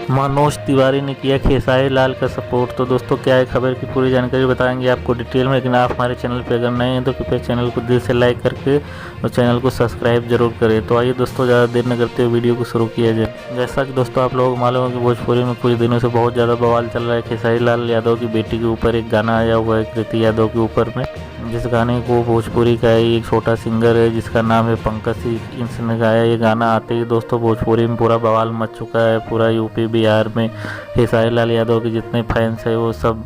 मनोज तिवारी ने किया खेसारी लाल का सपोर्ट। तो दोस्तों क्या है खबर की पूरी जानकारी बताएंगे आपको डिटेल में, लेकिन आप हमारे चैनल पे अगर नए हैं तो कृपया चैनल को दिल से लाइक करके और चैनल को सब्सक्राइब जरूर करें। तो आइए दोस्तों ज़्यादा देर न करते हुए वीडियो को शुरू किया जाए। जैसा कि दोस्तों आप लोगों को मालूम है कि भोजपुरी में कुछ दिनों से बहुत ज़्यादा बवाल चल रहा है। खेसारी लाल यादव की बेटी के ऊपर एक गाना आया हुआ है कृति यादव के ऊपर में, जिस गाने को भोजपुरी का ही एक छोटा सिंगर है जिसका नाम है पंकज सिंह, इसने गाया। ये गाना आते ही दोस्तों भोजपुरी में पूरा बवाल मच चुका है। पूरा यूपी बिहार में खेसारी लाल यादव के जितने फैंस हैं वो सब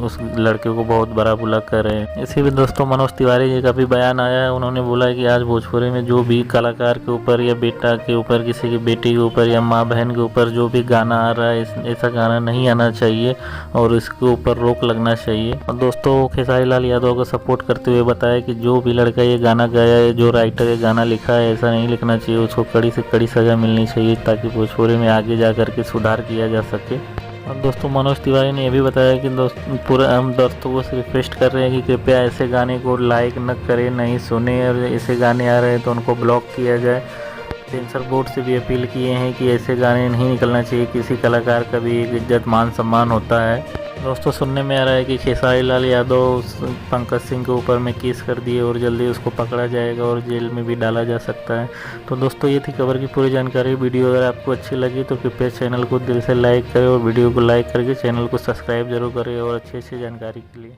उस लड़के को बहुत बड़ा बुरा कर रहे हैं। इसी में दोस्तों मनोज तिवारी जी का भी बयान आया है। उन्होंने बोला है कि आज भोजपुरी में जो भी कलाकार के ऊपर या बेटा के ऊपर, किसी की बेटी के ऊपर या माँ बहन के ऊपर जो भी गाना आ रहा है, ऐसा गाना नहीं आना चाहिए और इसके ऊपर रोक लगना चाहिए। और दोस्तों खेसारी लाल यादव को सपोर्ट करते हुए बताया कि जो भी लड़का ये गाना गाया है, जो राइटर ये गाना लिखा है, ऐसा नहीं लिखना चाहिए, उसको कड़ी से कड़ी सज़ा मिलनी चाहिए ताकि भोजपुरी में आगे जा कर के सुधार किया जा सके। और दोस्तों मनोज तिवारी ने यह भी बताया कि पूरा हम दोस्तों को रिक्वेस्ट कर रहे हैं कि कृपया ऐसे गाने को लाइक न करें, नहीं सुने, और ऐसे गाने आ रहे हैं तो उनको ब्लॉक किया जाए। सेंसर बोर्ड से भी अपील किए हैं कि ऐसे गाने नहीं निकलना चाहिए। किसी कलाकार का भी एक इज्जत मान सम्मान होता है। दोस्तों सुनने में आ रहा है कि खेसारी लाल यादव पंकज सिंह के ऊपर में केस कर दिए और जल्दी उसको पकड़ा जाएगा और जेल में भी डाला जा सकता है। तो दोस्तों ये थी खबर की पूरी जानकारी। वीडियो अगर आपको अच्छी लगी तो कृपया चैनल को दिल से लाइक करें और वीडियो को लाइक करके चैनल को सब्सक्राइब जरूर करें और अच्छी जानकारी के लिए।